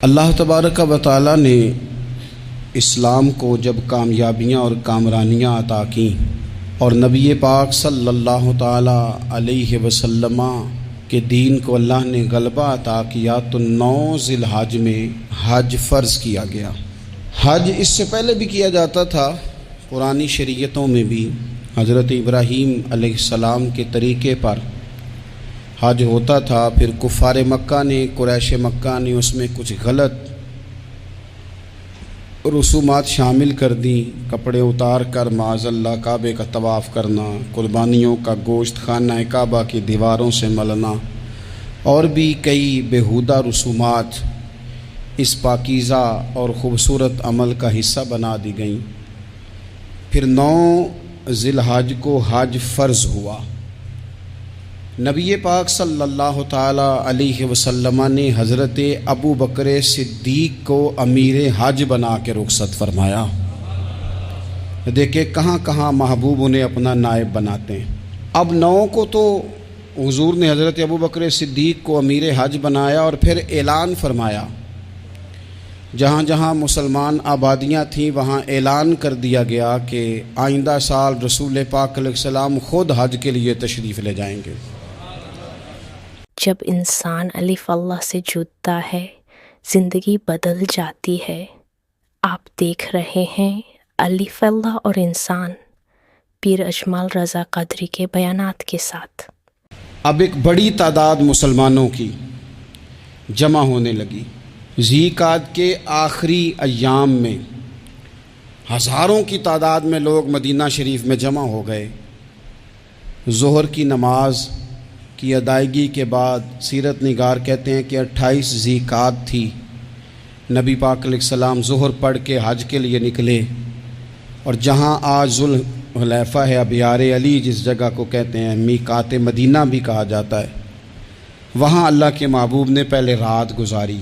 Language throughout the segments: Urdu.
اللہ تبارک و تعالی نے اسلام کو جب کامیابیاں اور کامرانیاں عطا کیں اور نبی پاک صلی اللہ تعالی علیہ وسلم کے دین کو اللہ نے غلبہ عطا کیا تو 9 ذی الحج میں حج فرض کیا گیا۔ حج اس سے پہلے بھی کیا جاتا تھا، پرانی شریعتوں میں بھی حضرت ابراہیم علیہ السلام کے طریقے پر حج ہوتا تھا، پھر کفار مکہ نے، قریش مکہ نے اس میں کچھ غلط رسومات شامل کر دیں، کپڑے اتار کر معاذ اللہ کعبے کا طواف کرنا، قربانیوں کا گوشت خانہ کعبہ کی دیواروں سے ملنا اور بھی کئی بیہودہ رسومات اس پاکیزہ اور خوبصورت عمل کا حصہ بنا دی گئیں۔ پھر 9 ذی الحج کو حج فرض ہوا۔ نبی پاک صلی اللہ تعالی علیہ وسلم نے حضرت ابو بکر صدیق کو امیر حج بنا کے رخصت فرمایا۔ دیکھیں کہاں کہاں محبوب انہیں اپنا نائب بناتے ہیں۔ اب 9 کو تو حضور نے حضرت ابو بکر صدیق کو امیر حج بنایا اور پھر اعلان فرمایا، جہاں جہاں مسلمان آبادیاں تھیں وہاں اعلان کر دیا گیا کہ آئندہ سال رسول پاک علیہ السلام خود حج کے لیے تشریف لے جائیں گے۔ جب انسان الف اللہ سے جڑتا ہے زندگی بدل جاتی ہے۔ آپ دیکھ رہے ہیں الف اللہ اور انسان، پیر اجمل رضا قدری کے بیانات کے ساتھ۔ اب ایک بڑی تعداد مسلمانوں کی جمع ہونے لگی۔ ذی قعدہ کے آخری ایام میں ہزاروں کی تعداد میں لوگ مدینہ شریف میں جمع ہو گئے۔ ظہر کی نماز کی ادائیگی کے بعد سیرت نگار کہتے ہیں کہ 28 ذی قعدہ تھی، نبی پاک علیہ السلام ظہر پڑھ کے حج کے لیے نکلے، اور جہاں آج ذوالحلیفہ ہے، ابیار علی جس جگہ کو کہتے ہیں، میقات مدینہ بھی کہا جاتا ہے، وہاں اللہ کے محبوب نے پہلے رات گزاری۔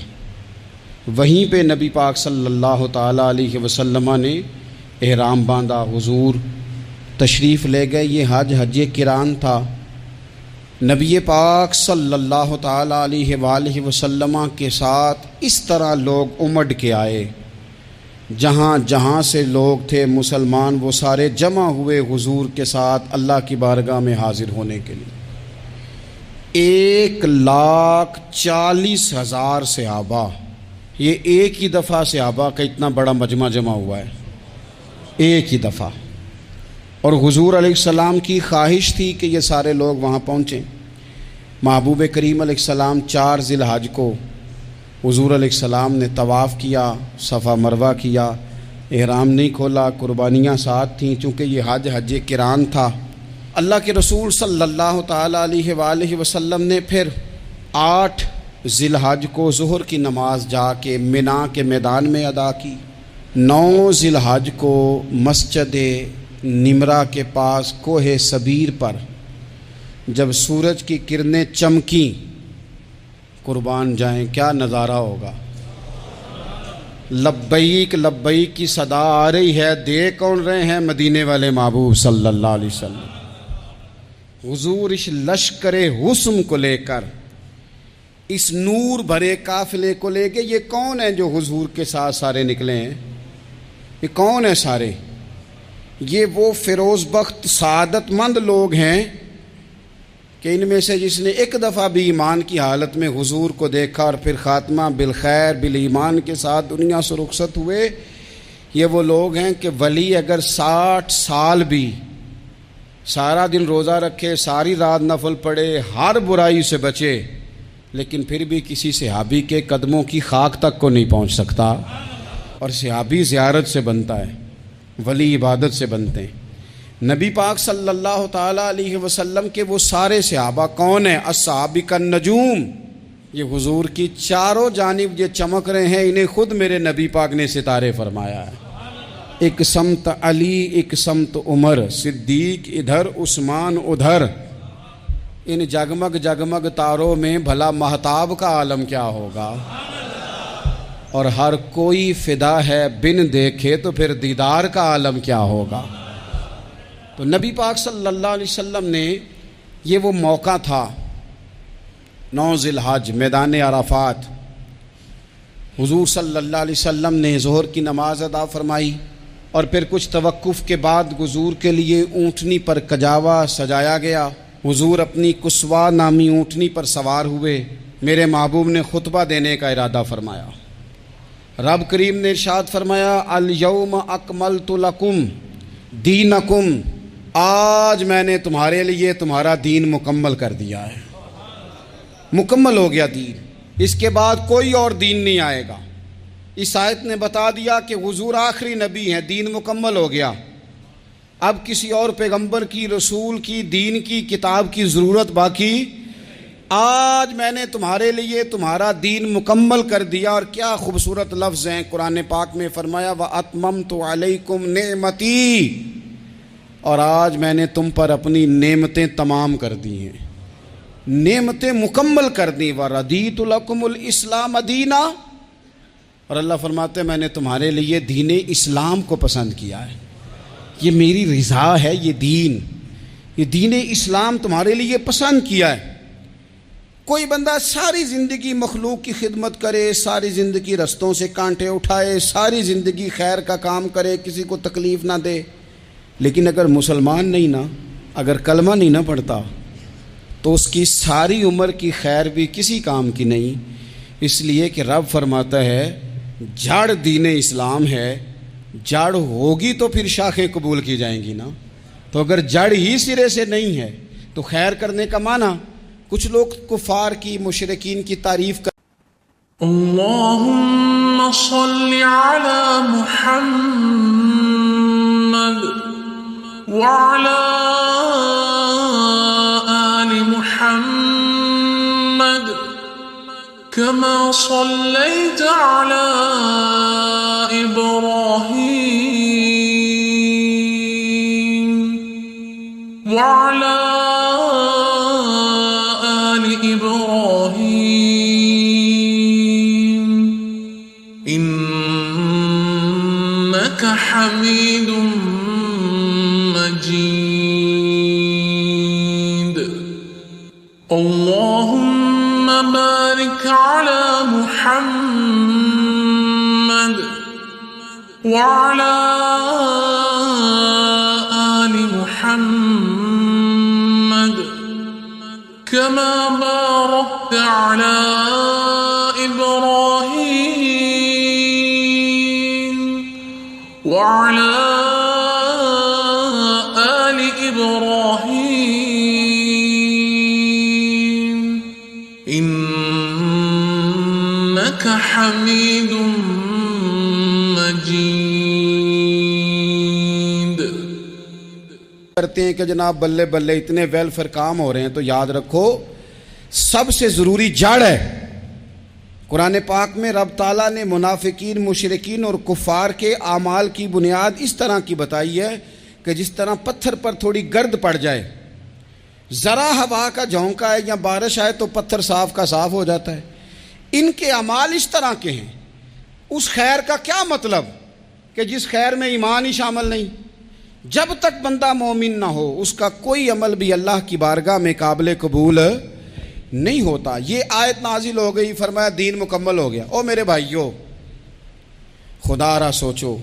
وہیں پہ نبی پاک صلی اللہ تعالی علیہ وسلم نے احرام باندھا، حضور تشریف لے گئے۔ یہ حج قران تھا۔ نبی پاک صلی اللہ تعالی علیہ وآلہ وسلم کے ساتھ اس طرح لوگ امڈ کے آئے، جہاں جہاں سے لوگ تھے مسلمان وہ سارے جمع ہوئے حضور کے ساتھ اللہ کی بارگاہ میں حاضر ہونے کے لیے۔ 1,40,000 صحابہ، یہ ایک ہی دفعہ صحابہ کا اتنا بڑا مجمع جمع ہوا ہے، ایک ہی دفعہ۔ اور حضور علیہ السلام کی خواہش تھی کہ یہ سارے لوگ وہاں پہنچیں۔ محبوب کریم علیہ السلام 4 ذی الحج کو حضور علیہ السلام نے طواف کیا، صفا مروہ کیا، احرام نہیں کھولا، قربانیاں ساتھ تھیں، چونکہ یہ حج قران تھا۔ اللہ کے رسول صلی اللہ تعالی علیہ وآلہ وسلم نے پھر 8 ذی الحج کو ظہر کی نماز جا کے منا کے میدان میں ادا کی۔ 9 ذی الحج کو مسجد نمرہ کے پاس کوہ صبیر پر جب سورج کی کرنیں چمکیں، قربان جائیں کیا نظارہ ہوگا۔ لبیک لبیک کی صدا آ رہی ہے، دے کون رہے ہیں؟ مدینے والے محبوب صلی اللہ علیہ وسلم۔ حضور اس لشکر حسن کو لے کر، اس نور بھرے قافلے کو لے کے، یہ کون ہیں جو حضور کے ساتھ سارے نکلے ہیں؟ یہ کون ہیں سارے؟ یہ وہ فیروز بخت سعادت مند لوگ ہیں کہ ان میں سے جس نے ایک دفعہ بھی ایمان کی حالت میں حضور کو دیکھا اور پھر خاتمہ بالخیر بالایمان کے ساتھ دنیا سے رخصت ہوئے، یہ وہ لوگ ہیں کہ ولی اگر 60 سال بھی سارا دن روزہ رکھے، ساری رات نفل پڑھے، ہر برائی سے بچے، لیکن پھر بھی کسی صحابی کے قدموں کی خاک تک کو نہیں پہنچ سکتا۔ اور صحابی زیارت سے بنتا ہے، ولی عبادت سے بنتے ہیں۔ نبی پاک صلی اللہ تعالی علیہ وسلم کے وہ سارے صحابہ کون ہیں؟ الصحابہ النجوم، یہ حضور کی چاروں جانب یہ چمک رہے ہیں، انہیں خود میرے نبی پاک نے ستارے فرمایا ہے۔ ایک سمت علی، ایک سمت عمر، صدیق ادھر، عثمان ادھر۔ ان جگمگ جگمگ تاروں میں بھلا مہتاب کا عالم کیا ہوگا؟ اور ہر کوئی فدا ہے بن دیکھے تو پھر دیدار کا عالم کیا ہوگا؟ تو نبی پاک صلی اللہ علیہ وسلم نے یہ وہ موقع تھا 9 ذی الحج میدان عرفات، حضور صلی اللہ علیہ وسلم نے ظہر کی نماز ادا فرمائی اور پھر کچھ توقف کے بعد حضور کے لیے اونٹنی پر کجاوا سجایا گیا۔ حضور اپنی کسوا نامی اونٹنی پر سوار ہوئے۔ میرے محبوب نے خطبہ دینے کا ارادہ فرمایا۔ رب کریم نے ارشاد فرمایا الیوم اکملت لکم دینکم، آج میں نے تمہارے لیے تمہارا دین مکمل کر دیا ہے، مکمل ہو گیا دین، اس کے بعد کوئی اور دین نہیں آئے گا۔ اس آیت نے بتا دیا کہ حضور آخری نبی ہیں، دین مکمل ہو گیا، اب کسی اور پیغمبر کی، رسول کی، دین کی، کتاب کی ضرورت باقی۔ آج میں نے تمہارے لیے تمہارا دین مکمل کر دیا۔ اور کیا خوبصورت لفظ ہیں قرآن پاک میں فرمایا وَأَتْمَمْتُ عَلَيْكُمْ نِعْمَتِي، اور آج میں نے تم پر اپنی نعمتیں تمام کر دی ہیں، نعمتیں مکمل کر دی۔ وَرَضِيتُ لَكُمُ الْإِسْلَامَ دِينًا، اور اللہ فرماتے ہیں میں نے تمہارے لیے دین اسلام کو پسند کیا ہے، یہ میری رضا ہے، یہ دین اسلام تمہارے لیے پسند کیا ہے۔ کوئی بندہ ساری زندگی مخلوق کی خدمت کرے، ساری زندگی رستوں سے کانٹے اٹھائے، ساری زندگی خیر کا کام کرے، کسی کو تکلیف نہ دے، لیکن اگر مسلمان نہیں نا، اگر کلمہ نہیں نہ پڑھتا تو اس کی ساری عمر کی خیر بھی کسی کام کی نہیں۔ اس لیے کہ رب فرماتا ہے جڑ دین اسلام ہے، جڑ ہوگی تو پھر شاخیں قبول کی جائیں گی نا، تو اگر جڑ ہی سرے سے نہیں ہے تو خیر کرنے کا معنی، کچھ لوگ کفار کی، مشرکین کی تعریف کر اللہم صلی علی محمد وعلی آل محمد كما صليت على إبراهيم وعلى آل إبراهيم إنك حميد مجيد اللهم بارك على محمد وعلى آل محمد كما باركت على إبراهيم وعلى آل إبراهيم إنك حميد مجيد۔ کرتے ہیں کہ جناب بلے بلے اتنے ویلفیئر کام ہو رہے ہیں، تو یاد رکھو سب سے ضروری جڑ ہے۔ قرآن پاک میں رب تعالیٰ نے منافقین، مشرکین اور کفار کے اعمال کی بنیاد اس طرح کی بتائی ہے کہ جس طرح پتھر پر تھوڑی گرد پڑ جائے، ذرا ہوا کا جھونکا ہے یا بارش آئے تو پتھر صاف کا صاف ہو جاتا ہے۔ ان کے اعمال اس طرح کے ہیں۔ اس خیر کا کیا مطلب کہ جس خیر میں ایمان ہی شامل نہیں؟ جب تک بندہ مومن نہ ہو اس کا کوئی عمل بھی اللہ کی بارگاہ میں قابل قبول نہیں ہوتا۔ یہ آیت نازل ہو گئی، فرمایا دین مکمل ہو گیا۔ او میرے بھائیو، خدا را سوچو،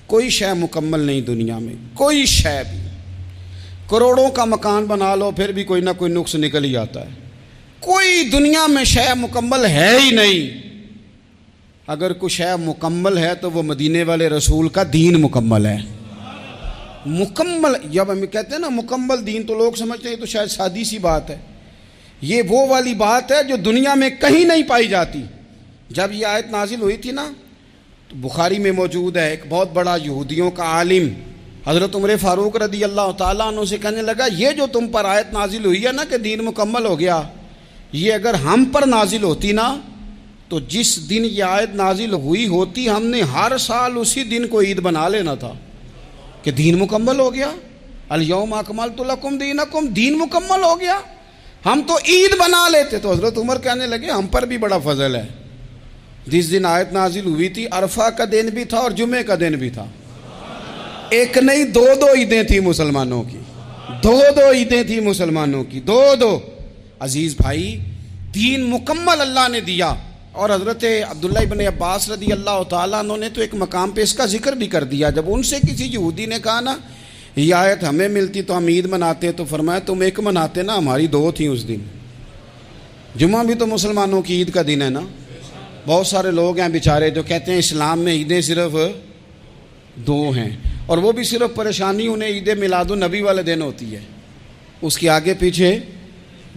کوئی شے مکمل نہیں دنیا میں، کوئی شے بھی۔ کروڑوں کا مکان بنا لو پھر بھی کوئی نہ کوئی نقص نکل ہی آتا ہے۔ کوئی دنیا میں شے مکمل ہے ہی نہیں۔ اگر کوئی شے مکمل ہے تو وہ مدینے والے رسول کا دین مکمل ہے۔ مکمل، جب ہم کہتے ہیں نا مکمل دین، تو لوگ سمجھتے ہیں تو شاید سادی سی بات ہے۔ یہ وہ والی بات ہے جو دنیا میں کہیں نہیں پائی جاتی۔ جب یہ آیت نازل ہوئی تھی نا، تو بخاری میں موجود ہے، ایک بہت بڑا یہودیوں کا عالم حضرت عمر فاروق رضی اللہ تعالیٰ عنہ سے کہنے لگا یہ جو تم پر آیت نازل ہوئی ہے نا کہ دین مکمل ہو گیا، یہ اگر ہم پر نازل ہوتی نا تو جس دن یہ آیت نازل ہوئی ہوتی ہم نے ہر سال اسی دن کو عید بنا لینا تھا کہ دین مکمل ہو گیا۔ الیوم اکملت لکم دینکم، دین مکمل ہو گیا، ہم تو عید بنا لیتے۔ تو حضرت عمر کہنے لگے ہم پر بھی بڑا فضل ہے، جس دن آیت نازل ہوئی تھی عرفہ کا دن بھی تھا اور جمعے کا دن بھی تھا، ایک نہیں دو عیدیں تھیں مسلمانوں کی، دو عیدیں تھیں مسلمانوں کی، دو۔ عزیز بھائی، دین مکمل اللہ نے دیا اور حضرت عبداللہ ابن عباس رضی اللہ تعالیٰ عنہ نے تو ایک مقام پہ اس کا ذکر بھی کر دیا. جب ان سے کسی یہودی نے کہا نا یہ آیت ہمیں ملتی تو ہم عید مناتے, تو فرمایا تم ایک مناتے نا, ہماری دو تھیں اس دن. جمعہ بھی تو مسلمانوں کی عید کا دن ہے نا. بہت سارے لوگ ہیں بیچارے جو کہتے ہیں اسلام میں عیدیں صرف دو ہیں, اور وہ بھی صرف پریشانی انہیں عید میلاد النبی والے دن ہوتی ہے, اس کے آگے پیچھے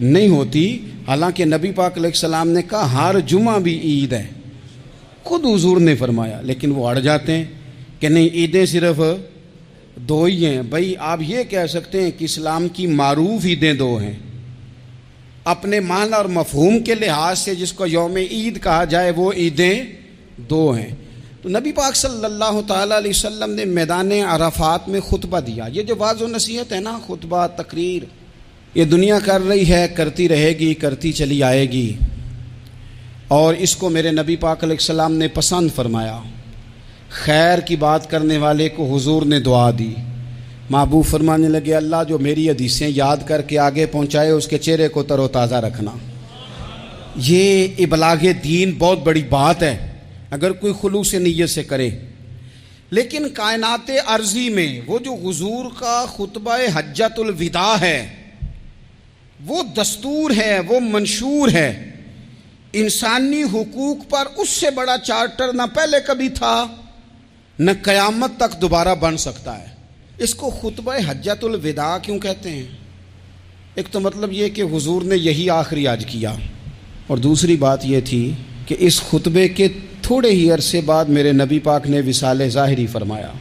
نہیں ہوتی. حالانکہ نبی پاک علیہ السلام نے کہا ہر جمعہ بھی عید ہے, خود حضور نے فرمایا, لیکن وہ اڑ جاتے ہیں کہ نہیں عیدیں صرف دو ہی ہیں. بھائی آپ یہ کہہ سکتے ہیں کہ اسلام کی معروف عیدیں دو ہیں, اپنے معنی اور مفہوم کے لحاظ سے جس کو یوم عید کہا جائے وہ عیدیں دو ہیں. تو نبی پاک صلی اللہ تعالیٰ علیہ وسلم نے میدان عرفات میں خطبہ دیا. یہ جو واعظ و نصیحت ہے نا, خطبہ تقریر, یہ دنیا کر رہی ہے, کرتی رہے گی, کرتی چلی آئے گی, اور اس کو میرے نبی پاک علیہ السلام نے پسند فرمایا. خیر کی بات کرنے والے کو حضور نے دعا دی. محبوب فرمانے لگے اللہ جو میری حدیثیں یاد کر کے آگے پہنچائے اس کے چہرے کو تر و تازہ رکھنا. یہ ابلاغ دین بہت بڑی بات ہے اگر کوئی خلوص نیت سے کرے. لیکن کائنات ارضی میں وہ جو حضور کا خطبہ حجۃ الوداع ہے, وہ دستور ہے, وہ منشور ہے. انسانی حقوق پر اس سے بڑا چارٹر نہ پہلے کبھی تھا نہ قیامت تک دوبارہ بن سکتا ہے. اس کو خطبہ حجۃ الوداع کیوں کہتے ہیں؟ ایک تو مطلب یہ کہ حضور نے یہی آخری حج کیا, اور دوسری بات یہ تھی کہ اس خطبے کے تھوڑے ہی عرصے بعد میرے نبی پاک نے وصال ظاہری فرمایا.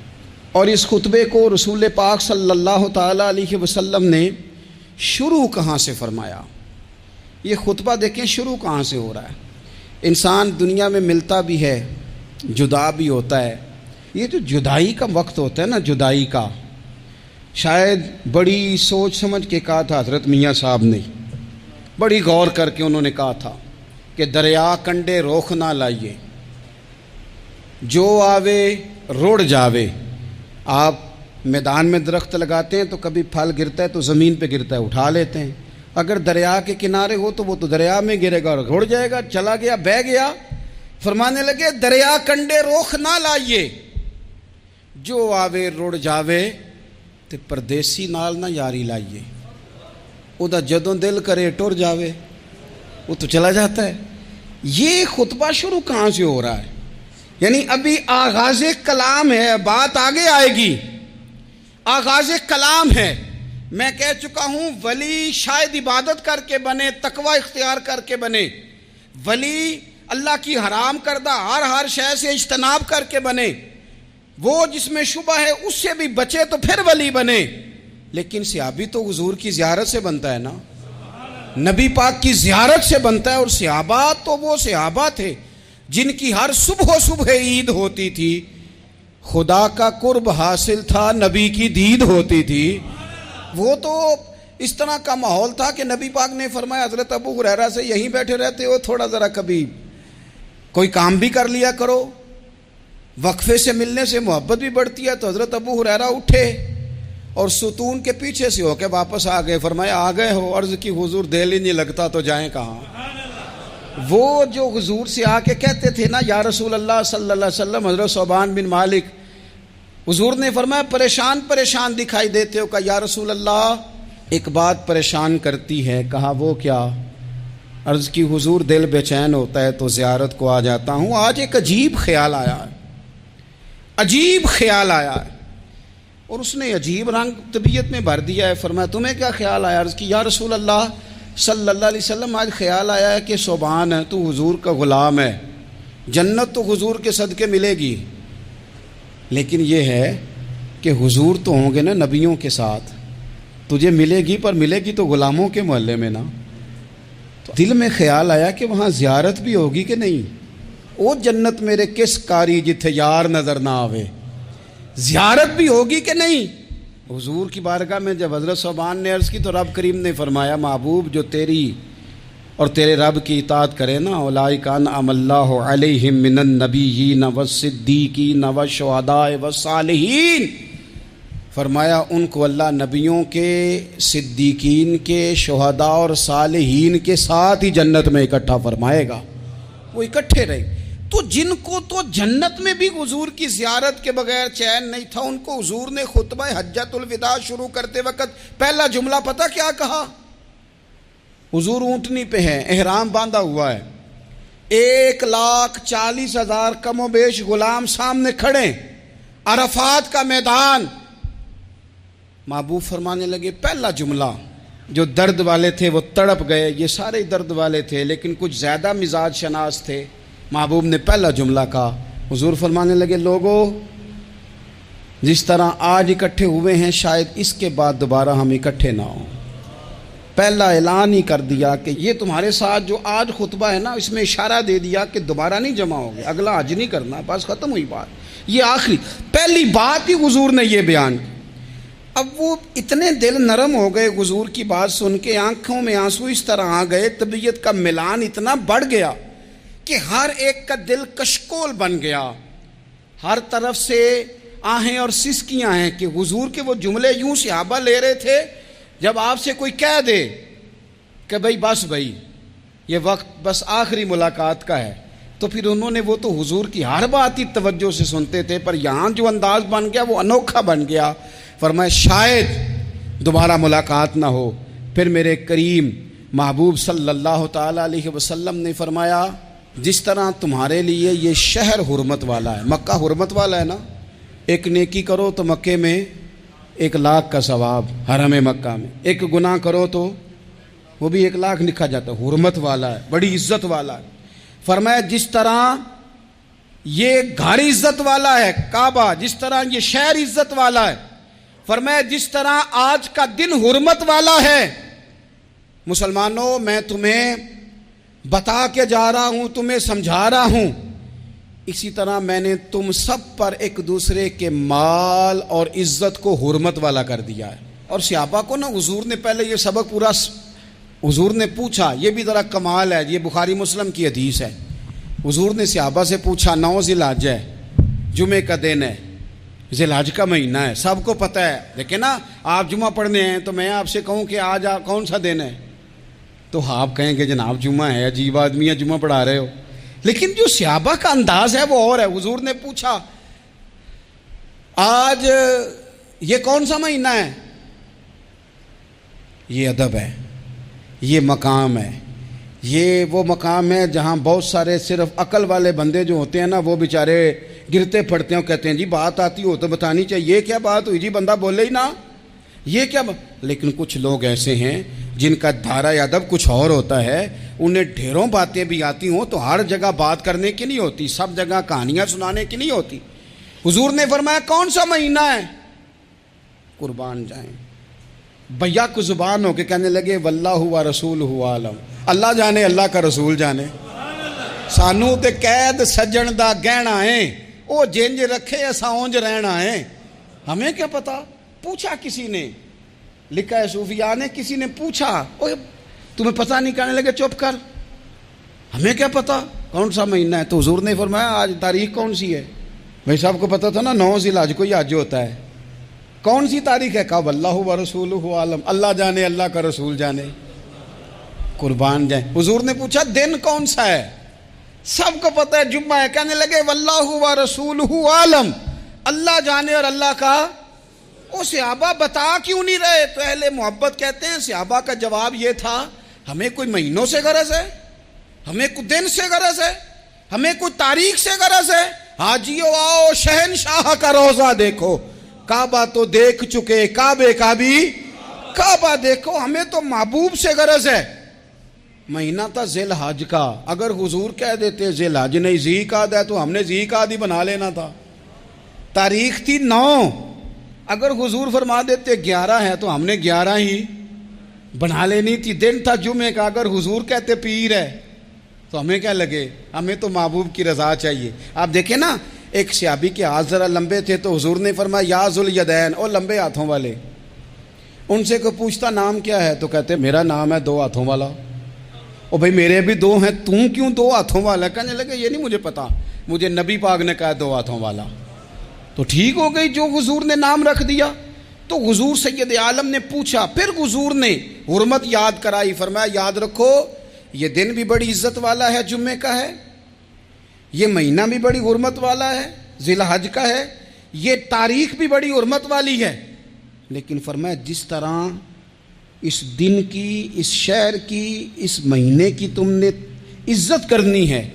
اور اس خطبے کو رسول پاک صلی اللہ تعالیٰ علیہ وسلم نے شروع کہاں سے فرمایا؟ یہ خطبہ دیکھیں شروع کہاں سے ہو رہا ہے. انسان دنیا میں ملتا بھی ہے, جدا بھی ہوتا ہے. یہ جو جدائی کا وقت ہوتا ہے نا, جدائی کا, شاید بڑی سوچ سمجھ کے کہا تھا حضرت میاں صاحب نے, بڑی غور کر کے انہوں نے کہا تھا کہ دریا کنڈے روخ نہ لائیے, جو آوے روڑ جاوے. آپ میدان میں درخت لگاتے ہیں تو کبھی پھل گرتا ہے تو زمین پہ گرتا ہے, اٹھا لیتے ہیں. اگر دریا کے کنارے ہو تو وہ تو دریا میں گرے گا اور روڑ جائے گا, چلا گیا, بہہ گیا. فرمانے لگے دریا کنڈے روخ نہ لائیے, جو آوے روڑ جاوے. تے پردیسی نال نہ یاری لائیے, او دا جدوں دل کرے ٹر جاوے, وہ تو چلا جاتا ہے. یہ خطبہ شروع کہاں سے ہو رہا ہے؟ یعنی ابھی آغاز کلام ہے, بات آگے آئے گی. آغاز کلام ہے. میں کہہ چکا ہوں ولی شاید عبادت کر کے بنے, تقوی اختیار کر کے بنے. ولی اللہ کی حرام کردہ ہر شے سے اجتناب کر کے بنے. وہ جس میں شبہ ہے اس سے بھی بچے تو پھر ولی بنے. لیکن صحابی تو حضور کی زیارت سے بنتا ہے نا, نبی پاک کی زیارت سے بنتا ہے. اور صحابہ تو وہ صحابہ تھے جن کی ہر صبح عید ہوتی تھی. خدا کا قرب حاصل تھا, نبی کی دید ہوتی تھی. وہ تو اس طرح کا ماحول تھا کہ نبی پاک نے فرمایا حضرت ابو ہریرہ سے یہیں بیٹھے رہتے ہو, تھوڑا ذرا کبھی کوئی کام بھی کر لیا کرو. وقفے سے ملنے سے محبت بھی بڑھتی ہے. تو حضرت ابو ہریرہ اٹھے اور ستون کے پیچھے سے ہو کے واپس آ گئے. فرمایا آ گئے ہو؟ عرض کی حضور دل ہی نہیں لگتا تو جائیں کہاں. وہ جو حضور سے آ کے کہتے تھے نا یا رسول اللہ صلی اللہ علیہ وسلم, حضرت صوبان بن مالک, حضور نے فرمایا پریشان دکھائی دیتے ہو. کہا یا رسول اللہ ایک بات پریشان کرتی ہے. کہا وہ کیا؟ عرض کی حضور دل بے چین ہوتا ہے تو زیارت کو آ جاتا ہوں. آج ایک عجیب خیال آیا ہے, اور اس نے عجیب رنگ طبیعت میں بھر دیا ہے. فرمایا تمہیں کیا خیال آیا؟ عرض کی یا رسول اللہ صلی اللہ علیہ وسلم آج خیال آیا ہے کہ صوبان ہے تو حضور کا غلام ہے, جنت تو حضور کے صدقے ملے گی, لیکن یہ ہے کہ حضور تو ہوں گے نا نبیوں کے ساتھ, تجھے ملے گی پر ملے گی تو غلاموں کے محلے میں نا. تو دل میں خیال آیا کہ وہاں زیارت بھی ہوگی کہ نہیں. او جنت میرے کس کاری جتھے یار نظر نہ آوے, زیارت بھی ہوگی کہ نہیں. حضور کی بارگاہ میں جب حضرت صوبان نے عرض کی تو رب کریم نے فرمایا محبوب جو تیری اور تیرے رب کی اطاعت کرے نا, اولئک انعم اللہ علیہم من النبیین والصدیقین والشہداء والصالحین, فرمایا ان کو اللہ نبیوں کے, صدیقین کے, شہداء اور صالحین کے ساتھ ہی جنت میں اکٹھا فرمائے گا. وہ اکٹھے رہے. تو جن کو تو جنت میں بھی حضور کی زیارت کے بغیر چین نہیں تھا، ان کو حضور نے خطبہ حجۃ الوداع شروع کرتے وقت پہلا جملہ پتہ کیا کہا؟ حضور اونٹنی پہ ہے، احرام باندھا ہوا ہے، 1,40,000 کم و بیش غلام سامنے کھڑے، عرفات کا میدان. محبوب فرمانے لگے پہلا جملہ. جو درد والے تھے وہ تڑپ گئے، یہ سارے درد والے تھے لیکن کچھ زیادہ مزاج شناس تھے. محبوب نے پہلا جملہ کہا. حضور فرمانے لگے لوگو جس طرح آج اکٹھے ہوئے ہیں شاید اس کے بعد دوبارہ ہم اکٹھے نہ ہوں. پہلا اعلان ہی کر دیا کہ یہ تمہارے ساتھ جو آج خطبہ ہے نا، اس میں اشارہ دے دیا کہ دوبارہ نہیں جمع ہوگے، اگلا حج نہیں کرنا، بس ختم ہوئی بات. یہ آخری پہلی بات ہی حضور نے یہ بیان کی. اب وہ اتنے دل نرم ہو گئے حضور کی بات سن کے، آنکھوں میں آنسو اس طرح آ گئے، طبیعت کا ملان اتنا بڑھ گیا کہ ہر ایک کا دل کشکول بن گیا. ہر طرف سے آہیں اور سسکیاں ہیں کہ حضور کے وہ جملے یوں صحابہ لے رہے تھے جب آپ سے کوئی کہہ دے کہ بھائی یہ وقت بس آخری ملاقات کا ہے، تو پھر انہوں نے وہ تو حضور کی ہر بات ہی توجہ سے سنتے تھے، پر یہاں جو انداز بن گیا وہ انوکھا بن گیا. فرمایا شاید دوبارہ ملاقات نہ ہو. پھر میرے کریم محبوب صلی اللہ تعالی علیہ وسلم نے فرمایا جس طرح تمہارے لیے یہ شہر حرمت والا ہے، مکہ حرمت والا ہے نا، ایک نیکی کرو تو مکے میں 1,00,000 کا ثواب، حرم مکہ میں ایک گناہ کرو تو وہ بھی 1,00,000 لکھا جاتا ہے. حرمت والا ہے، بڑی عزت والا ہے. فرمایا جس طرح یہ گھر عزت والا ہے کعبہ، جس طرح یہ شہر عزت والا ہے، فرمایا جس طرح آج کا دن حرمت والا ہے. مسلمانوں میں تمہیں بتا کے جا رہا ہوں، تمہیں سمجھا رہا ہوں، اسی طرح میں نے تم سب پر ایک دوسرے کے مال اور عزت کو حرمت والا کر دیا ہے. اور صحابہ کو نا حضور نے پہلے یہ سبق پورا حضور نے پوچھا، یہ بھی ذرا کمال ہے، یہ بخاری مسلم کی حدیث ہے. حضور نے صحابہ سے پوچھا 9 ذی الحج ہے، جمعے کا دن ہے، ذی الحج کا مہینہ ہے، سب کو پتہ ہے، لیکن نا آپ جمعہ پڑھنے ہیں تو میں آپ سے کہوں کہ آج کون سا دن ہے تو آپ کہیں گے جناب جمعہ ہے، عجیب آدمی ہے، جمعہ پڑھا رہے ہو. لیکن جو صحابہ کا انداز ہے وہ اور ہے. حضور نے پوچھا آج یہ کون سا مہینہ ہے؟ یہ ادب ہے، یہ مقام ہے، یہ وہ مقام ہے جہاں بہت سارے صرف عقل والے بندے جو ہوتے ہیں نا وہ بیچارے گرتے پڑتے ہیں، کہتے ہیں جی بات آتی ہو تو بتانی چاہیے، یہ کیا بات ہوئی جی، بندہ بولے ہی نا، یہ کیا لیکن کچھ لوگ ایسے ہیں جن کا دھارا ادب کچھ اور ہوتا ہے، انہیں ڈھیروں باتیں بھی آتی ہوں تو ہر جگہ بات کرنے کی نہیں ہوتی، سب جگہ کہانیاں سنانے کی نہیں ہوتی. حضور نے فرمایا کون سا مہینہ ہے؟ قربان جائیں بھیا کو زبان ہو کے کہنے لگے واللہ و رسولہ عالم، اللہ جانے اللہ کا رسول جانے. سانو تے قید سجن دا گہنا ہے، او جنج رکھے ایسا اونج رہنا ہے، ہمیں کیا پتا. پوچھا کسی نے، لکھا ہے صوفیاء نے، کسی نے پوچھا تمہیں پتہ نہیں، کہنے لگے چپ کر، ہمیں کیا پتا کون سا مہینہ ہے. تو حضور نے فرمایا آج تاریخ کون سی ہے؟ بھائی صاحب کو پتا تھا نا 9 ذی الحج کو ہی حج ہوتا ہے، کون سی تاریخ ہے؟ کہا واللہ و رسولہ عالم، اللہ جانے اللہ کا رسول جانے. قربان جائیں. حضور نے پوچھا دن کون سا ہے؟ سب کو پتا ہے جمعہ ہے. کہنے لگے واللہ و رسولہ عالم، اللہ جانے اور اللہ کا. وہ صحابہ بتا کیوں نہیں رہے؟ تو اہل محبت کہتے ہیں صحابہ کا جواب یہ تھا ہمیں کوئی مہینوں سے غرض ہے، ہمیں کوئی دن سے غرض ہے، ہمیں کوئی تاریخ سے غرض ہے. حاجیو آؤ شہنشاہ کا روزہ دیکھو، کعبہ تو دیکھ چکے، کعبے کا بھی کعبہ دیکھو. ہمیں تو محبوب سے غرض ہے. مہینہ تھا ذی الحج کا، اگر حضور کہہ دیتے ذی الحج نہیں ذی قعدہ ہے تو ہم نے ذی قعدہ ہی بنا لینا تھا. تاریخ تھی 9، اگر حضور فرما دیتے 11 ہے تو ہم نے 11 ہی بنا لینی تھی. دن تھا جمعے کا، اگر حضور کہتے پیر ہے تو ہمیں کیا لگے، ہمیں تو محبوب کی رضا چاہیے. آپ دیکھیں نا ایک صحابی کے ہاتھ ذرا لمبے تھے تو حضور نے فرمایا یا ذوالیدین، او لمبے ہاتھوں والے. ان سے کوئی پوچھتا نام کیا ہے تو کہتے میرا نام ہے 2 ہاتھوں والا. او بھائی میرے بھی 2 ہیں، تم کیوں 2 ہاتھوں والا؟ کہنے لگے یہ نہیں مجھے پتا، مجھے نبی پاک نے کہا 2 ہاتھوں والا. تو ٹھیک ہو گئی جو حضور نے نام رکھ دیا. تو حضور سید عالم نے پوچھا، پھر حضور نے حرمت یاد کرائی. فرمایا یاد رکھو یہ دن بھی بڑی عزت والا ہے، جمعے کا ہے، یہ مہینہ بھی بڑی حرمت والا ہے، ذی الحج کا ہے، یہ تاریخ بھی بڑی حرمت والی ہے، لیکن فرمایا جس طرح اس دن کی، اس شہر کی، اس مہینے کی تم نے عزت کرنی ہے،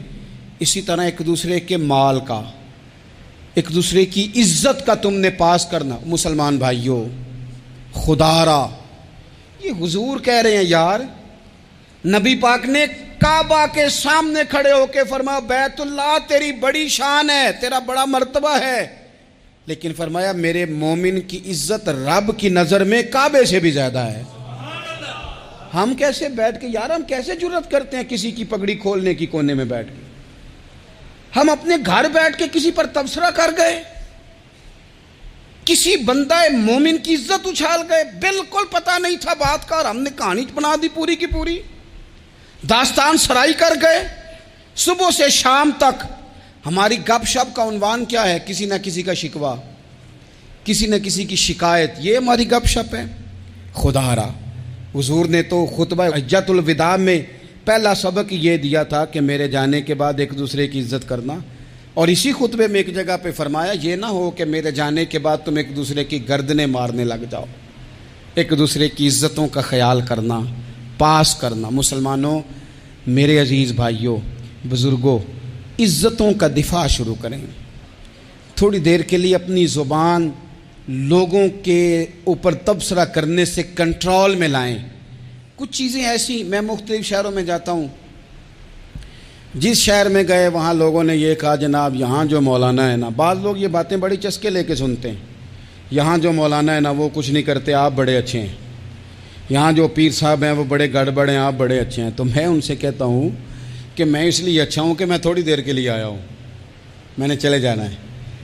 اسی طرح ایک دوسرے کے مال کا، ایک دوسرے کی عزت کا تم نے پاس کرنا۔ مسلمان بھائیوں، خدا را یہ حضور کہہ رہے ہیں یار، نبی پاک نے کعبہ کے سامنے کھڑے ہو کے فرمایا بیت اللہ تیری بڑی شان ہے، تیرا بڑا مرتبہ ہے، لیکن فرمایا میرے مومن کی عزت رب کی نظر میں کعبے سے بھی زیادہ ہے۔ ہم کیسے بیٹھ کے یار، ہم کیسے جرأت کرتے ہیں کسی کی پگڑی کھولنے کی کونے میں بیٹھ کے؟ ہم اپنے گھر بیٹھ کے کسی پر تبصرہ کر گئے، کسی بندہ مومن کی عزت اچھال گئے، بالکل پتہ نہیں تھا بات کا اور ہم نے کہانی بنا دی پوری کی پوری، داستان سرائی کر گئے۔ صبح سے شام تک ہماری گپ شپ کا عنوان کیا ہے؟ کسی نہ کسی کا شکوہ، کسی نہ کسی کی شکایت، یہ ہماری گپ شپ ہے۔ خدا را حضور نے تو خطبہ حجۃ الوداع میں پہلا سبق یہ دیا تھا کہ میرے جانے کے بعد ایک دوسرے کی عزت کرنا، اور اسی خطبے میں ایک جگہ پہ فرمایا یہ نہ ہو کہ میرے جانے کے بعد تم ایک دوسرے کی گردنیں مارنے لگ جاؤ، ایک دوسرے کی عزتوں کا خیال کرنا، پاس کرنا۔ مسلمانوں، میرے عزیز بھائیوں، بزرگوں، عزتوں کا دفاع شروع کریں، تھوڑی دیر کے لیے اپنی زبان لوگوں کے اوپر تبصرہ کرنے سے کنٹرول میں لائیں۔ کچھ چیزیں ایسی، میں مختلف شہروں میں جاتا ہوں، جس شہر میں گئے وہاں لوگوں نے یہ کہا جناب یہاں جو مولانا ہے نا، بعض لوگ یہ باتیں بڑی چسکے لے کے سنتے ہیں، یہاں جو مولانا ہے نا وہ کچھ نہیں کرتے، آپ بڑے اچھے ہیں، یہاں جو پیر صاحب ہیں وہ بڑے گڑبڑ ہیں، آپ بڑے اچھے ہیں۔ تو میں ان سے کہتا ہوں کہ میں اس لیے اچھا ہوں کہ میں تھوڑی دیر کے لیے آیا ہوں، میں نے چلے جانا ہے،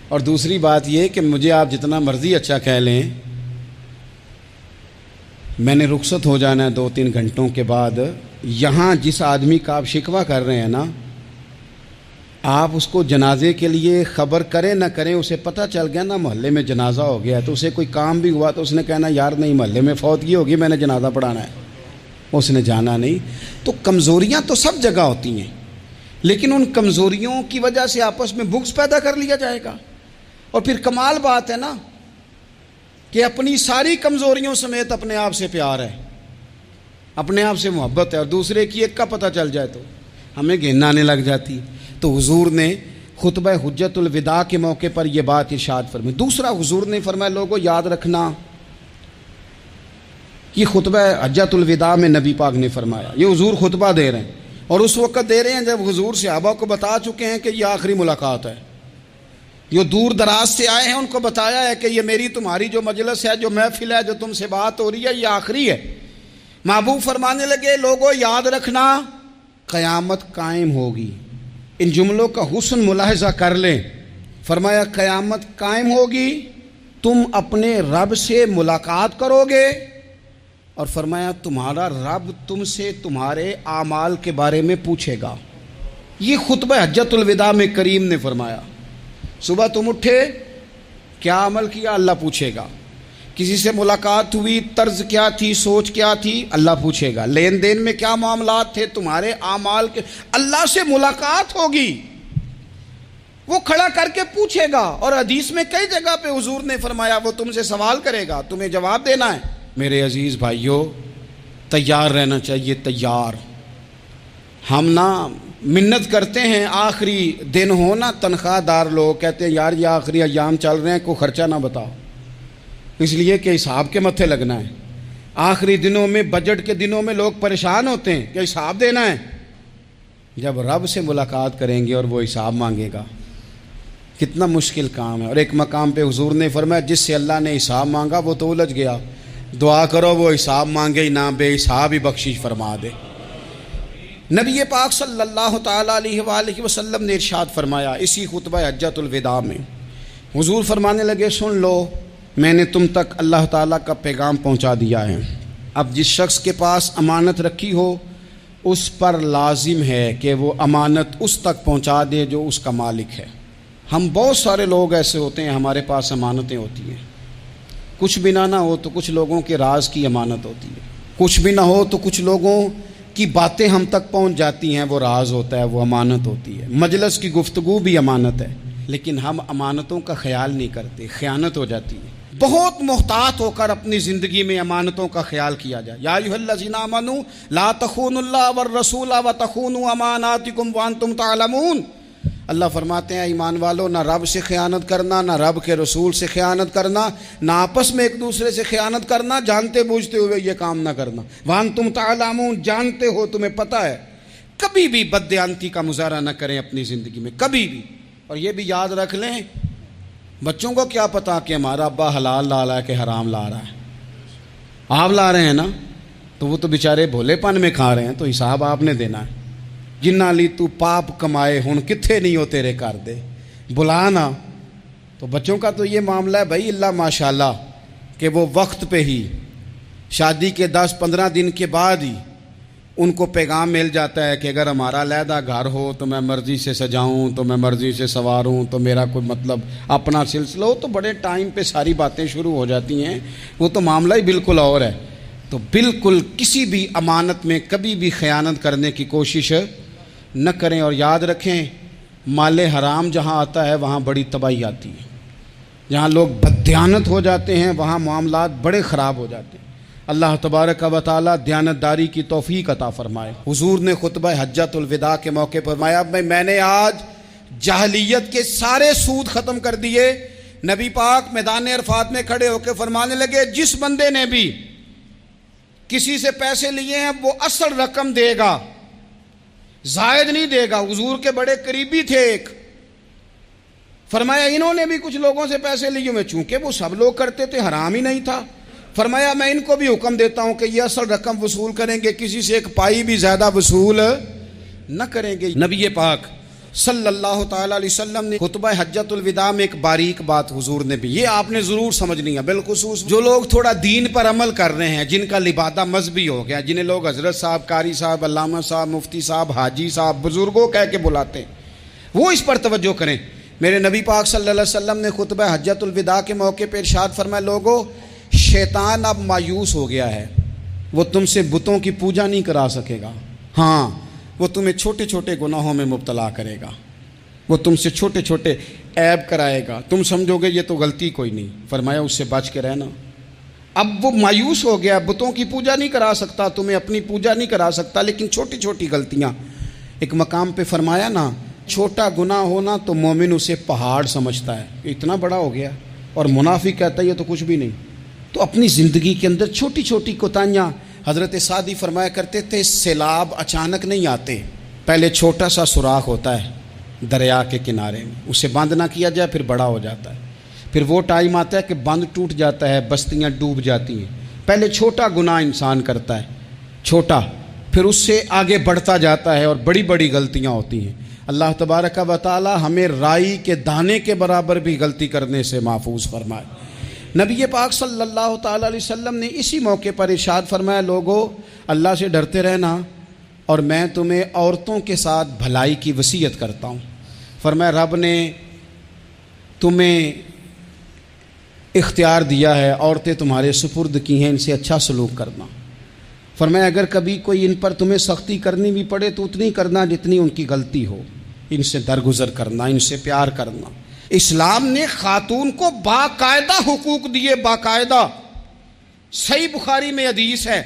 اور دوسری بات یہ کہ مجھے آپ جتنا مرضی اچھا کہہ لیں، میں نے رخصت ہو جانا ہے 2-3 گھنٹوں کے بعد۔ یہاں جس آدمی کا آپ شکوہ کر رہے ہیں نا، آپ اس کو جنازے کے لیے خبر کریں نہ کریں، اسے پتہ چل گیا نا محلے میں جنازہ ہو گیا، تو اسے کوئی کام بھی ہوا تو اس نے کہنا یار نہیں محلے میں فوتگی ہوگی، میں نے جنازہ پڑھانا ہے، اس نے جانا نہیں۔ تو کمزوریاں تو سب جگہ ہوتی ہیں، لیکن ان کمزوریوں کی وجہ سے آپس میں بغض پیدا کر لیا جائے گا، اور پھر کمال بات ہے نا کہ اپنی ساری کمزوریوں سمیت اپنے آپ سے پیار ہے، اپنے آپ سے محبت ہے، اور دوسرے کی ایک کا پتہ چل جائے تو ہمیں گھن آنے لگ جاتی۔ تو حضور نے خطبہ حجۃ الوداع کے موقع پر یہ بات ارشاد فرمائی۔ دوسرا حضور نے فرمایا لوگوں یاد رکھنا، یہ خطبہ حجۃ الوداع میں نبی پاک نے فرمایا، یہ حضور خطبہ دے رہے ہیں، اور اس وقت دے رہے ہیں جب حضور صحابہ کو بتا چکے ہیں کہ یہ آخری ملاقات ہے، جو دور دراز سے آئے ہیں ان کو بتایا ہے کہ یہ میری تمہاری جو مجلس ہے، جو محفل ہے، جو تم سے بات ہو رہی ہے، یہ آخری ہے۔ محبوب فرمانے لگے لوگوں یاد رکھنا قیامت قائم ہوگی۔ ان جملوں کا حسن ملاحظہ کر لیں۔ فرمایا قیامت قائم ہوگی، تم اپنے رب سے ملاقات کرو گے، اور فرمایا تمہارا رب تم سے تمہارے اعمال کے بارے میں پوچھے گا۔ یہ خطبہ حجۃ الوداع میں کریم نے فرمایا، صبح تم اٹھے کیا عمل کیا، اللہ پوچھے گا، کسی سے ملاقات ہوئی، طرز کیا تھی، سوچ کیا تھی، اللہ پوچھے گا، لین دین میں کیا معاملات تھے، تمہارے اعمال کے، اللہ سے ملاقات ہوگی، وہ کھڑا کر کے پوچھے گا۔ اور حدیث میں کئی جگہ پہ حضور نے فرمایا وہ تم سے سوال کرے گا، تمہیں جواب دینا ہے۔ میرے عزیز بھائیوں، تیار رہنا چاہیے، تیار۔ ہم نا منت کرتے ہیں آخری دن ہو نا، تنخواہ دار لوگ کہتے ہیں یار یہ آخری ایام چل رہے ہیں، کوئی خرچہ نہ بتاؤ، اس لیے کہ حساب کے متھے لگنا ہے۔ آخری دنوں میں، بجٹ کے دنوں میں لوگ پریشان ہوتے ہیں کہ حساب دینا ہے۔ جب رب سے ملاقات کریں گے اور وہ حساب مانگے گا، کتنا مشکل کام ہے۔ اور ایک مقام پہ حضور نے فرمایا جس سے اللہ نے حساب مانگا وہ تو الجھ گیا، دعا کرو وہ حساب مانگے ہی نہ، بے حساب ہی بخشش فرما دے۔ نبی پاک صلی اللہ تعالیٰ علیہ وآلہ وسلم نے ارشاد فرمایا اسی خطبہ حجۃ الوداع میں، حضور فرمانے لگے سن لو، میں نے تم تک اللہ تعالیٰ کا پیغام پہنچا دیا ہے۔ اب جس شخص کے پاس امانت رکھی ہو اس پر لازم ہے کہ وہ امانت اس تک پہنچا دے جو اس کا مالک ہے۔ ہم بہت سارے لوگ ایسے ہوتے ہیں، ہمارے پاس امانتیں ہوتی ہیں، کچھ بھی نہ ہو تو کچھ لوگوں کے راز کی امانت ہوتی ہے، کچھ بھی نہ ہو تو کچھ لوگوں کی باتیں ہم تک پہنچ جاتی ہیں وہ راز ہوتا ہے، وہ امانت ہوتی ہے۔ مجلس کی گفتگو بھی امانت ہے، لیکن ہم امانتوں کا خیال نہیں کرتے، خیانت ہو جاتی ہے۔ بہت محتاط ہو کر اپنی زندگی میں امانتوں کا خیال کیا جائے۔ یا ایھا الذین آمنوا لا تخونوا اللہ والرسول وتخونوا اماناتکم وانتم تعلمون۔ اللہ فرماتے ہیں ایمان والو، نہ رب سے خیانت کرنا، نہ رب کے رسول سے خیانت کرنا، نہ آپس میں ایک دوسرے سے خیانت کرنا، جانتے بوجھتے ہوئے یہ کام نہ کرنا۔ وانتم تعلمون، جانتے ہو، تمہیں پتہ ہے۔ کبھی بھی بددیانتی کا مظاہرہ نہ کریں اپنی زندگی میں، کبھی بھی۔ اور یہ بھی یاد رکھ لیں، بچوں کو کیا پتا کہ ہمارا ابا حلال لا رہا ہے کہ حرام لا رہا ہے؟ آپ لا رہے ہیں نا، تو وہ تو بیچارے بھولے پن میں کھا رہے ہیں، تو حساب آپ نے دینا ہے۔ جنہ لی تو پاپ کمائے ہن کتھے نہیں ہو تیرے کر دے، بلانا۔ تو بچوں کا تو یہ معاملہ ہے بھائی، اللہ ماشاءاللہ کہ وہ وقت پہ ہی، شادی کے 10-15 دن کے بعد ہی ان کو پیغام مل جاتا ہے کہ اگر ہمارا علیحدہ گھر ہو تو میں مرضی سے سجاؤں، تو میں مرضی سے سنواروں، تو میرا کوئی مطلب اپنا سلسلہ ہو، تو بڑے ٹائم پہ ساری باتیں شروع ہو جاتی ہیں۔ وہ تو معاملہ ہی بالکل اور ہے۔ تو بالکل کسی بھی امانت میں کبھی بھی خیانت کرنے کی کوشش نہ کریں، اور یاد رکھیں مال حرام جہاں آتا ہے وہاں بڑی تباہی آتی ہے۔ جہاں لوگ بددیانت ہو جاتے ہیں وہاں معاملات بڑے خراب ہو جاتے ہیں۔ اللہ تبارک و تعالی دیانتداری کی توفیق عطا فرمائے۔ حضور نے خطبہ حجۃ الوداع کے موقع پر فرمایا میں نے آج جاہلیت کے سارے سود ختم کر دیے۔ نبی پاک میدان عرفات میں کھڑے ہو کے فرمانے لگے، جس بندے نے بھی کسی سے پیسے لیے ہیں وہ اصل رقم دے گا، زائد نہیں دے گا۔ حضور کے بڑے قریبی تھے ایک، فرمایا انہوں نے بھی کچھ لوگوں سے پیسے لیے ہوئے، چونکہ وہ سب لوگ کرتے تھے، حرام ہی نہیں تھا۔ فرمایا میں ان کو بھی حکم دیتا ہوں کہ یہ اصل رقم وصول کریں گے، کسی سے ایک پائی بھی زیادہ وصول نہ کریں گے۔ نبی پاک صلی اللہ تعالی علیہ وسلم نے خطبہ حجۃ الوداع میں ایک باریک بات حضور نے بھی، یہ آپ نے ضرور سمجھنی ہے، بالخصوص جو لوگ تھوڑا دین پر عمل کر رہے ہیں، جن کا لبادہ مذہبی ہو گیا، جنہیں لوگ حضرت صاحب، قاری صاحب، علامہ صاحب، مفتی صاحب، حاجی صاحب، بزرگوں کہہ کے بلاتے ہیں، وہ اس پر توجہ کریں۔ میرے نبی پاک صلی اللہ علیہ وسلم نے خطبہ حجۃ الوداع کے موقع پہ ارشاد فرمایا، لوگوں شیطان اب مایوس ہو گیا ہے، وہ تم سے بتوں کی پوجا نہیں کرا سکے گا، ہاں وہ تمہیں چھوٹے چھوٹے گناہوں میں مبتلا کرے گا، وہ تم سے چھوٹے چھوٹے عیب کرائے گا، تم سمجھو گے یہ تو غلطی کوئی نہیں۔ فرمایا اس سے بچ کے رہنا۔ اب وہ مایوس ہو گیا، بتوں کی پوجا نہیں کرا سکتا، تمہیں اپنی پوجا نہیں کرا سکتا، لیکن چھوٹی چھوٹی غلطیاں۔ ایک مقام پہ فرمایا نا، چھوٹا گناہ ہونا تو مومن اسے پہاڑ سمجھتا ہے، اتنا بڑا ہو گیا، اور منافق کہتا ہے یہ تو کچھ بھی نہیں۔ تو اپنی زندگی کے اندر چھوٹی چھوٹی کوتاہیاں، حضرت سعدی فرمایا کرتے تھے سیلاب اچانک نہیں آتے، پہلے چھوٹا سا سوراخ ہوتا ہے دریا کے کنارے میں، اسے بند نہ کیا جائے پھر بڑا ہو جاتا ہے، پھر وہ ٹائم آتا ہے کہ بند ٹوٹ جاتا ہے، بستیاں ڈوب جاتی ہیں۔ پہلے چھوٹا گناہ انسان کرتا ہے، چھوٹا، پھر اس سے آگے بڑھتا جاتا ہے اور بڑی بڑی غلطیاں ہوتی ہیں۔ اللہ تبارک و تعالی ہمیں رائی کے دانے کے برابر بھی غلطی کرنے سے محفوظ فرمائے۔ نبی پاک صلی اللہ تعالی علیہ وسلم نے اسی موقع پر ارشاد فرمایا، لوگوں اللہ سے ڈرتے رہنا، اور میں تمہیں عورتوں کے ساتھ بھلائی کی وصیت کرتا ہوں۔ فرمایا رب نے تمہیں اختیار دیا ہے، عورتیں تمہارے سپرد کی ہیں، ان سے اچھا سلوک کرنا۔ فرمایا اگر کبھی کوئی ان پر تمہیں سختی کرنی بھی پڑے تو اتنی کرنا جتنی ان کی غلطی ہو، ان سے درگزر کرنا، ان سے پیار کرنا۔ اسلام نے خاتون کو باقاعدہ حقوق دیے، باقاعدہ۔ صحیح بخاری میں حدیث ہے،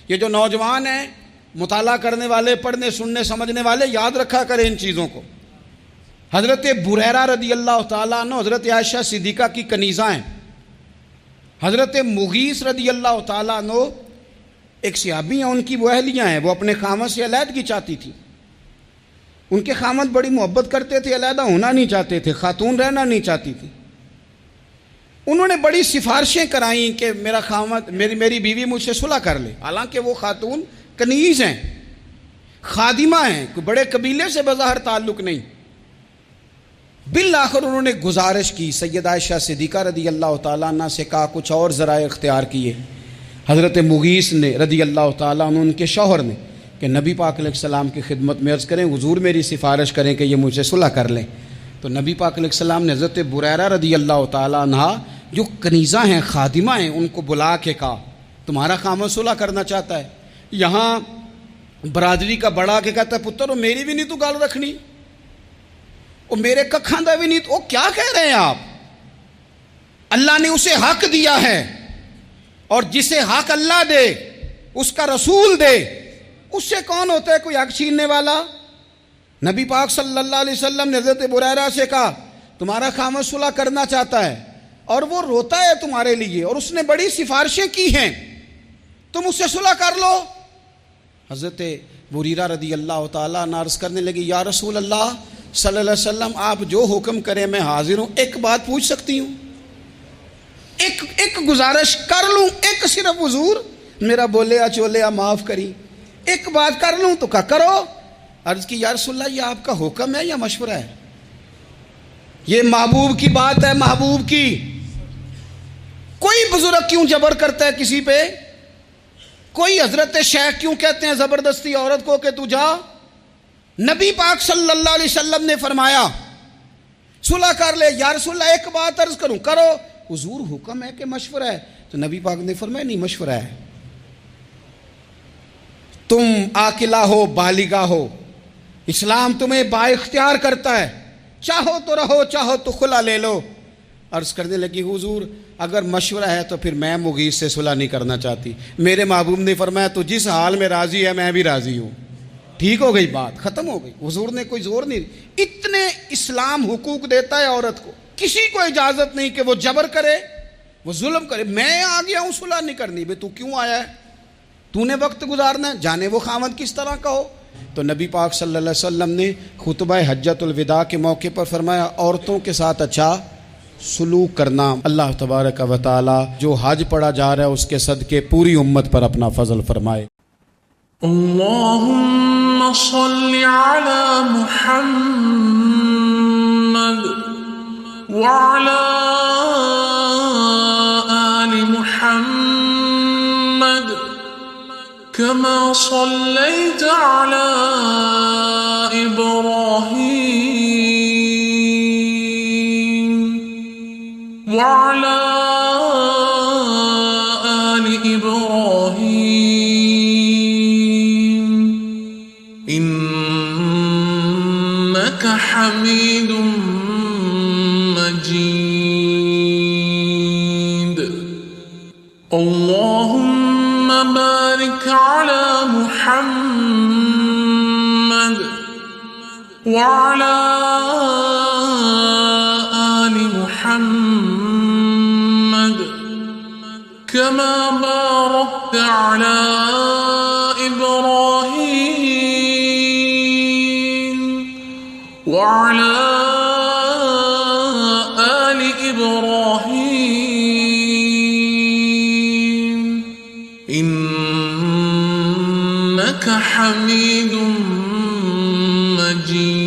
یہ جو نوجوان ہیں، مطالعہ کرنے والے، پڑھنے سننے سمجھنے والے، یاد رکھا کریں ان چیزوں کو۔ حضرت بریرہ رضی اللہ تعالیٰ عنہ حضرت عائشہ صدیقہ کی کنیزہ ہیں۔ حضرت مغیث رضی اللہ تعالیٰ عنہ ایک صحابی ہیں، ان کی وہ اہلیہ ہیں، وہ اپنے خامد سے علیحدگی چاہتی تھی۔ ان کے خامد بڑی محبت کرتے تھے، علیحدہ ہونا نہیں چاہتے تھے، خاتون رہنا نہیں چاہتی تھی۔ انہوں نے بڑی سفارشیں کرائیں کہ میرا خامد، میری بیوی مجھ سے صلح کر لے، حالانکہ وہ خاتون کنیز ہیں، خادمہ ہیں، کوئی بڑے قبیلے سے بظاہر تعلق نہیں۔ بالآخر انہوں نے گزارش کی، سیدہ عائشہ صدیقہ رضی اللہ تعالیٰ عنہ سے کہا، کچھ اور ذرائع اختیار کیے۔ حضرت مغیث نے رضی اللہ تعالیٰ عنہ، ان کے شوہر نے، کہ نبی پاک علیہ السلام کی خدمت میں عرض کریں، حضور میری سفارش کریں کہ یہ مجھ سے صلح کر لیں۔ تو نبی پاک علیہ السلام نے حضرت بریرہ رضی اللہ تعالیٰ عنہ جو کنیزہ ہیں، خادمہ ہیں، ان کو بلا کے کہا تمہارا خامد صلح کرنا چاہتا ہے۔ یہاں برادری کا بڑا کہ کہتا ہے پتر میری بھی نہیں تو گل رکھنی، وہ میرے ککھاں دا بھی نہیں تو، وہ کیا کہہ رہے ہیں آپ؟ اللہ نے اسے حق دیا ہے، اور جسے حق اللہ دے اس کا رسول دے، اس سے کون ہوتا ہے کوئی حق چھیننے والا؟ نبی پاک صلی اللہ علیہ وسلم نے حضرت بریرہ سے کہا تمہارا خامد صلح کرنا چاہتا ہے اور وہ روتا ہے تمہارے لیے اور اس نے بڑی سفارشیں کی ہیں، تم اس سے صلح کر لو۔ حضرت بریرہ رضی اللہ تعالیٰ عنہ عرض کرنے لگی یا رسول اللہ صلی اللہ علیہ وسلم آپ جو حکم کریں میں حاضر ہوں، ایک بات پوچھ سکتی ہوں؟ ایک گزارش کر لوں؟ ایک صرف حضور میرا بولیا چولیا معاف کری، ایک بات کر لوں؟ تو کہا کرو۔ عرض کی یا رسول اللہ یہ آپ کا حکم ہے یا مشورہ ہے؟ یہ محبوب کی بات ہے، محبوب کی۔ کوئی بزرگ کیوں جبر کرتا ہے کسی پہ؟ کوئی حضرت شیخ کیوں کہتے ہیں زبردستی عورت کو کہ تو جا؟ نبی پاک صلی اللہ علیہ وسلم نے فرمایا صلح کر لے۔ یا رسول اللہ ایک بات عرض کروں؟ کرو۔ حضور حکم ہے کہ مشورہ ہے؟ تو نبی پاک نے فرمایا نہیں مشورہ ہے، تم عاقلہ ہو بالغہ ہو، اسلام تمہیں با اختیار کرتا ہے، چاہو تو رہو چاہو تو خلا لے لو۔ عرض کرنے لگی حضور اگر مشورہ ہے تو پھر میں مغیث سے صلح نہیں کرنا چاہتی۔ میرے محبوب نے فرمایا تو جس حال میں راضی ہے میں بھی راضی ہوں۔ ٹھیک ہو گئی بات، ختم ہو گئی۔ حضور نے کوئی زور نہیں، اتنے اسلام حقوق دیتا ہے عورت کو، کسی کو اجازت نہیں کہ وہ جبر کرے، وہ ظلم کرے۔ میں آ گیا ہوں صلح نہیں کرنی، بے تو کیوں آیا ہے؟ تو نے وقت گزارنا ہے، جانے وہ خامد کس طرح کا ہو۔ تو نبی پاک صلی اللہ علیہ وسلم نے خطبہ حجۃ الوداع کے موقع پر فرمایا عورتوں کے ساتھ اچھا سلوک کرنا۔ اللہ تبارک و تعالی جو حج پڑھا جا رہا ہے اس کے صدقے پوری امت پر اپنا فضل فرمائے۔ اللهم صل على محمد وعلى آل محمد كما صليت على إبراهيم وعلى آل إبراهيم إنك حميد مجيد۔ اللهم بارك على محمد وعلى آل محمد كما باركت على إبراهيم وعلى آل إبراهيم إنك حميد مجيد۔